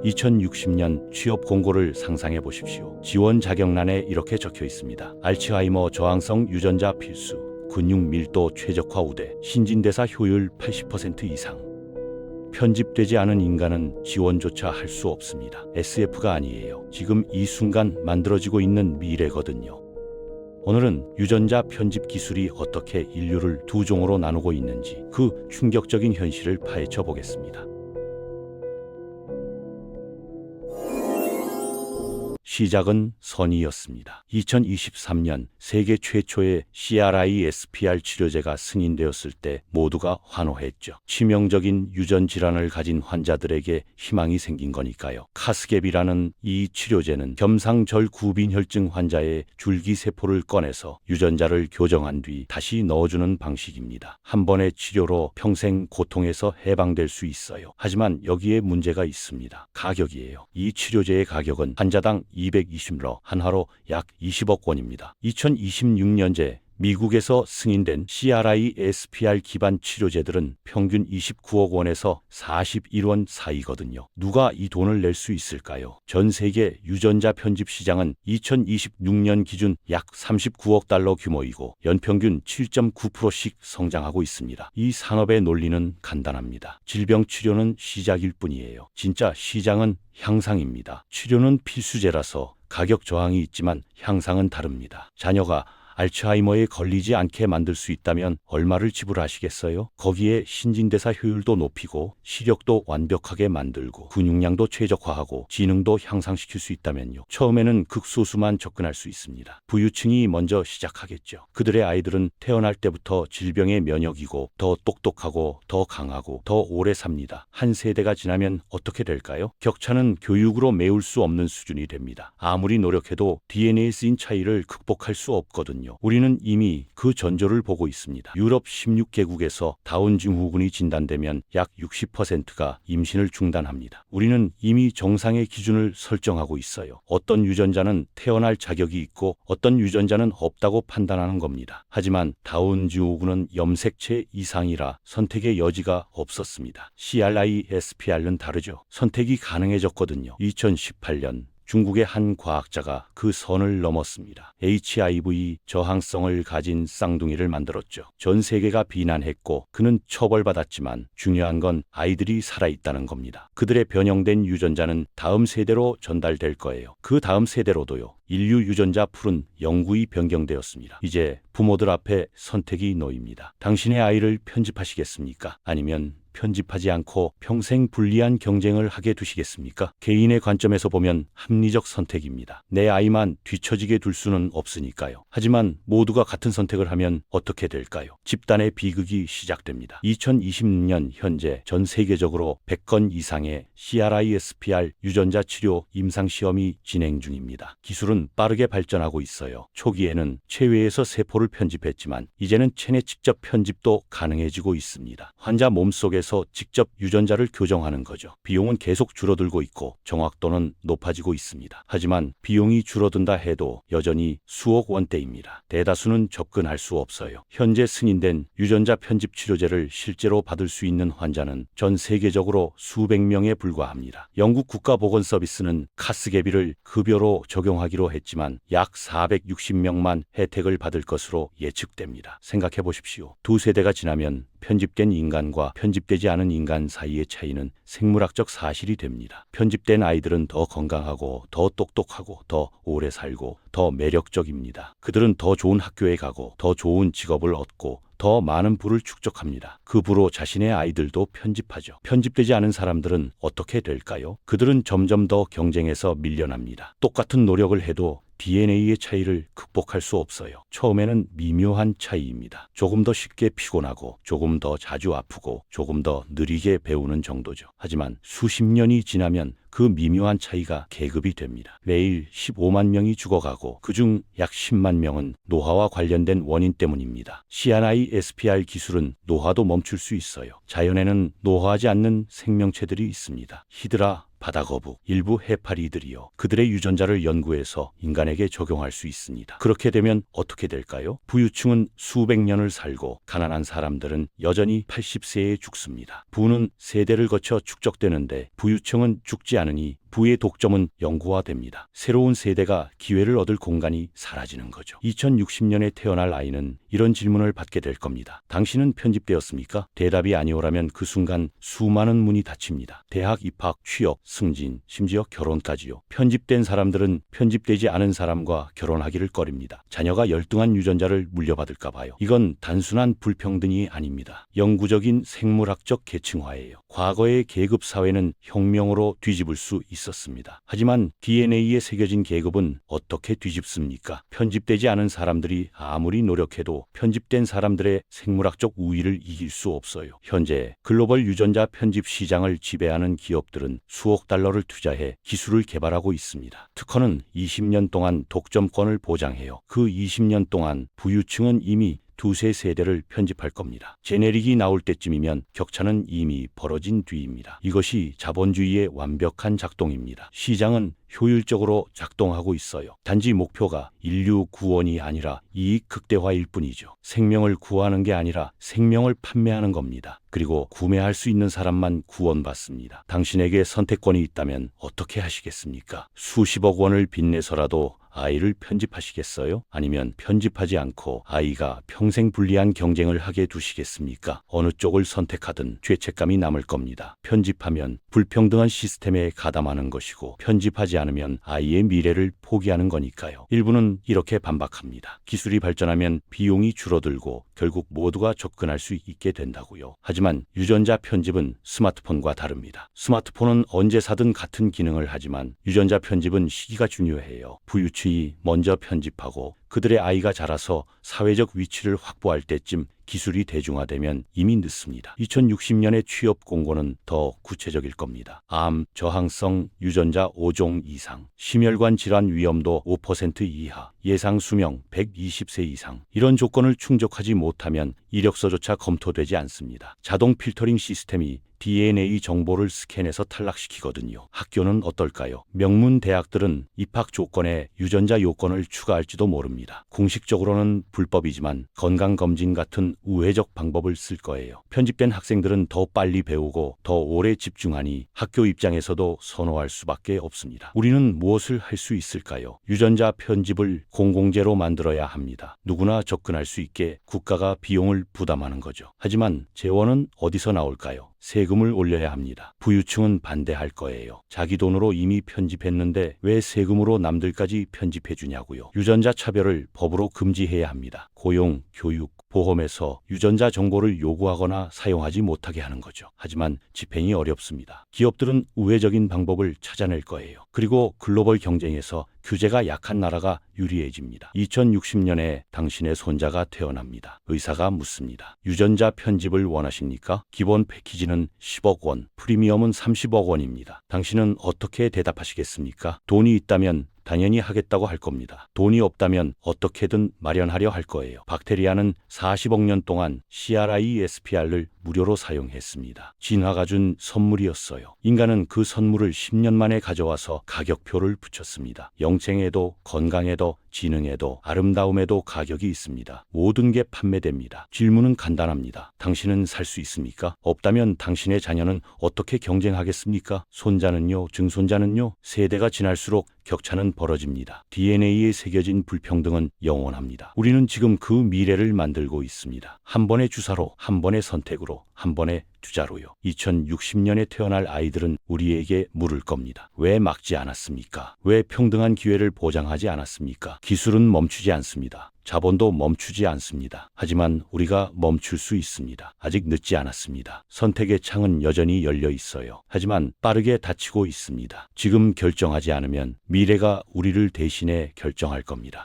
2060년 취업 공고를 상상해 보십시오. 지원 자격란에 이렇게 적혀 있습니다. 알츠하이머 저항성 유전자 필수, 근육 밀도 최적화 우대, 신진대사 효율 80% 이상. 편집되지 않은 인간은 지원조차 할 수 없습니다. SF가 아니에요. 지금 이 순간 만들어지고 있는 미래거든요. 오늘은 유전자 편집 기술이 어떻게 인류를 두 종으로 나누고 있는지 그 충격적인 현실을 파헤쳐 보겠습니다. 시작은 선의였습니다. 2023년 세계 최초의 CRISPR 치료제가 승인되었을 때 모두가 환호했죠. 치명적인 유전 질환을 가진 환자들에게 희망이 생긴 거니까요. 카스갭이라는 이 치료제는 겸상절구빈혈증 환자의 줄기세포를 꺼내서 유전자를 교정한 뒤 다시 넣어주는 방식입니다. 한 번의 치료로 평생 고통에서 해방될 수 있어요. 하지만 여기에 문제가 있습니다. 가격이에요. 이 치료제의 가격은 환자당 220러, 한화로 약 20억 원입니다. 2026년제 미국에서 승인된 CRISPR 기반 치료제들은 평균 29억 원에서 41원 사이거든요. 누가 이 돈을 낼 수 있을까요? 전 세계 유전자 편집 시장은 2026년 기준 약 39억 달러 규모이고 연평균 7.9%씩 성장하고 있습니다. 이 산업의 논리는 간단합니다. 질병 치료는 시작일 뿐이에요. 진짜 시장은 향상입니다. 치료는 필수제라서 가격 저항이 있지만 향상은 다릅니다. 자녀가 알츠하이머에 걸리지 않게 만들 수 있다면 얼마를 지불하시겠어요? 거기에 신진대사 효율도 높이고 시력도 완벽하게 만들고 근육량도 최적화하고 지능도 향상시킬 수 있다면요. 처음에는 극소수만 접근할 수 있습니다. 부유층이 먼저 시작하겠죠. 그들의 아이들은 태어날 때부터 질병의 면역이고 더 똑똑하고 더 강하고 더 오래 삽니다. 한 세대가 지나면 어떻게 될까요? 격차는 교육으로 메울 수 없는 수준이 됩니다. 아무리 노력해도 DNA에 쓰인 차이를 극복할 수 없거든요. 우리는 이미 그 전조를 보고 있습니다. 유럽 16개국에서 다운 증후군이 진단되면 약 60%가 임신을 중단합니다. 우리는 이미 정상의 기준을 설정하고 있어요. 어떤 유전자는 태어날 자격이 있고 어떤 유전자는 없다고 판단하는 겁니다. 하지만 다운 증후군은 염색체 이상이라 선택의 여지가 없었습니다. CRISPR는 다르죠. 선택이 가능해졌거든요. 2018년 중국의 한 과학자가 그 선을 넘었습니다. HIV 저항성을 가진 쌍둥이를 만들었죠. 전 세계가 비난했고 그는 처벌받았지만 중요한 건 아이들이 살아있다는 겁니다. 그들의 변형된 유전자는 다음 세대로 전달될 거예요. 그 다음 세대로도요. 인류 유전자 풀은 영구히 변경되었습니다. 이제 부모들 앞에 선택이 놓입니다. 당신의 아이를 편집하시겠습니까? 아니면 편집하지 않고 평생 불리한 경쟁을 하게 두시겠습니까? 개인의 관점에서 보면 합리적 선택입니다. 내 아이만 뒤처지게 둘 수는 없으니까요. 하지만 모두가 같은 선택을 하면 어떻게 될까요? 집단의 비극이 시작됩니다. 2026년 현재 전 세계적으로 100건 이상의 CRISPR 유전자 치료 임상시험이 진행 중입니다. 기술은 빠르게 발전하고 있어요. 초기에는 체외에서 세포를 편집했지만 이제는 체내 직접 편집도 가능해지고 있습니다. 환자 몸속에서 직접 유전자를 교정하는 거죠. 비용은 계속 줄어들고 있고 정확도는 높아지고 있습니다. 하지만 비용이 줄어든다 해도 여전히 수억 원대입니다. 대다수는 접근할 수 없어요. 현재 승인된 유전자 편집 치료제를 실제로 받을 수 있는 환자는 전 세계적으로 수백 명에 불과합니다. 영국 국가보건서비스는 카스게비를 급여로 적용하기로 했지만 약 460명만 혜택을 받을 것으로 예측됩니다. 생각해 보십시오. 두 세대가 지나면 편집된 인간과 편집되지 않은 인간 사이의 차이는 생물학적 사실이 됩니다. 편집된 아이들은 더 건강하고 더 똑똑하고 더 오래 살고 더 매력적입니다. 그들은 더 좋은 학교에 가고 더 좋은 직업을 얻고 더 많은 부를 축적합니다. 그 부로 자신의 아이들도 편집하죠. 편집되지 않은 사람들은 어떻게 될까요? 그들은 점점 더 경쟁에서 밀려납니다. 똑같은 노력을 해도 DNA의 차이를 극복할 수 없어요. 처음에는 미묘한 차이입니다. 조금 더 쉽게 피곤하고 조금 더 자주 아프고 조금 더 느리게 배우는 정도죠. 하지만 수십 년이 지나면 그 미묘한 차이가 계급이 됩니다. 매일 15만 명이 죽어가고 그중 약 10만 명은 노화와 관련된 원인 때문입니다. CRISPR 기술은 노화도 멈출 수 있어요. 자연에는 노화하지 않는 생명체들이 있습니다. 히드라, 바다거북, 일부 해파리들이요. 그들의 유전자를 연구해서 인간에게 적용할 수 있습니다. 그렇게 되면 어떻게 될까요? 부유층은 수백 년을 살고 가난한 사람들은 여전히 80세에 죽습니다. 부는 세대를 거쳐 축적되는데 부유층은 죽지 않으니 부의 독점은 영구화됩니다. 새로운 세대가 기회를 얻을 공간이 사라지는 거죠. 2060년에 태어날 아이는 이런 질문을 받게 될 겁니다. 당신은 편집되었습니까? 대답이 아니오라면 그 순간 수많은 문이 닫힙니다. 대학 입학, 취업, 승진, 심지어 결혼까지요. 편집된 사람들은 편집되지 않은 사람과 결혼하기를 꺼립니다. 자녀가 열등한 유전자를 물려받을까 봐요. 이건 단순한 불평등이 아닙니다. 영구적인 생물학적 계층화예요. 과거의 계급 사회는 혁명으로 뒤집을 수 있었습니다. 하지만 DNA에 새겨진 계급은 어떻게 뒤집습니까? 편집되지 않은 사람들이 아무리 노력해도 편집된 사람들의 생물학적 우위를 이길 수 없어요. 현재 글로벌 유전자 편집 시장을 지배하는 기업들은 수억 달러를 투자해 기술을 개발하고 있습니다. 특허는 20년 동안 독점권을 보장해요. 그 20년 동안 부유층은 이미 두세 세대를 편집할 겁니다. 제네릭이 나올 때쯤이면 격차는 이미 벌어진 뒤입니다. 이것이 자본주의의 완벽한 작동입니다. 시장은 효율적으로 작동하고 있어요. 단지 목표가 인류 구원이 아니라 이익 극대화일 뿐이죠. 생명을 구하는 게 아니라 생명을 판매하는 겁니다. 그리고 구매할 수 있는 사람만 구원받습니다. 당신에게 선택권이 있다면 어떻게 하시겠습니까? 수십억 원을 빚내서라도 아이를 편집하시겠어요? 아니면 편집하지 않고 아이가 평생 불리한 경쟁을 하게 두시겠습니까? 어느 쪽을 선택하든 죄책감이 남을 겁니다. 편집하면 불평등한 시스템에 가담하는 것이고 편집하지 않으면 아이의 미래를 포기하는 거니까요. 일부는 이렇게 반박합니다. 기술이 발전하면 비용이 줄어들고 결국 모두가 접근할 수 있게 된다고요. 하지만 유전자 편집은 스마트폰과 다릅니다. 스마트폰은 언제 사든 같은 기능을 하지만 유전자 편집은 시기가 중요해요. 부유층이 먼저 편집하고 그들의 아이가 자라서 사회적 위치를 확보할 때쯤 기술이 대중화되면 이미 늦습니다. 2060년의 취업 공고는 더 구체적일 겁니다. 암, 저항성, 유전자 5종 이상, 심혈관 질환 위험도 5% 이하, 예상 수명 120세 이상. 이런 조건을 충족하지 못하면 이력서조차 검토되지 않습니다. 자동 필터링 시스템이 DNA 정보를 스캔해서 탈락시키거든요. 학교는 어떨까요? 명문 대학들은 입학 조건에 유전자 요건을 추가할지도 모릅니다. 공식적으로는 불법이지만 건강검진 같은 우회적 방법을 쓸 거예요. 편집된 학생들은 더 빨리 배우고 더 오래 집중하니 학교 입장에서도 선호할 수밖에 없습니다. 우리는 무엇을 할 수 있을까요? 유전자 편집을 공공재로 만들어야 합니다. 누구나 접근할 수 있게 국가가 비용을 부담하는 거죠. 하지만 재원은 어디서 나올까요? 세금을 올려야 합니다. 부유층은 반대할 거예요. 자기 돈으로 이미 편집했는데 왜 세금으로 남들까지 편집해 주냐고요. 유전자 차별을 법으로 금지해야 합니다. 고용, 교육, 보험에서 유전자 정보를 요구하거나 사용하지 못하게 하는 거죠. 하지만 집행이 어렵습니다. 기업들은 우회적인 방법을 찾아낼 거예요. 그리고 글로벌 경쟁에서 규제가 약한 나라가 유리해집니다. 2060년에 당신의 손자가 태어납니다. 의사가 묻습니다. 유전자 편집을 원하십니까? 기본 패키지는 10억 원, 프리미엄은 30억 원입니다. 당신은 어떻게 대답하시겠습니까? 돈이 있다면 당연히 하겠다고 할 겁니다. 돈이 없다면 어떻게든 마련하려 할 거예요. 박테리아는 40억 년 동안 CRISPR를 무료로 사용했습니다. 진화가 준 선물이었어요. 인간은 그 선물을 10년 만에 가져와서 가격표를 붙였습니다. 영생에도 건강에도 지능에도 아름다움에도 가격이 있습니다. 모든 게 판매됩니다. 질문은 간단합니다. 당신은 살 수 있습니까? 없다면 당신의 자녀는 어떻게 경쟁하겠습니까? 손자는요, 증손자는요, 세대가 지날수록 격차는 벌어집니다. DNA에 새겨진 불평등은 영원합니다. 우리는 지금 그 미래를 만들고 있습니다. 한 번의 주사로, 한 번의 선택으로, 한 번의 투자로요. 2060년에 태어날 아이들은 우리에게 물을 겁니다. 왜 막지 않았습니까? 왜 평등한 기회를 보장하지 않았습니까? 기술은 멈추지 않습니다. 자본도 멈추지 않습니다. 하지만 우리가 멈출 수 있습니다. 아직 늦지 않았습니다. 선택의 창은 여전히 열려 있어요. 하지만 빠르게 닫히고 있습니다. 지금 결정하지 않으면 미래가 우리를 대신해 결정할 겁니다.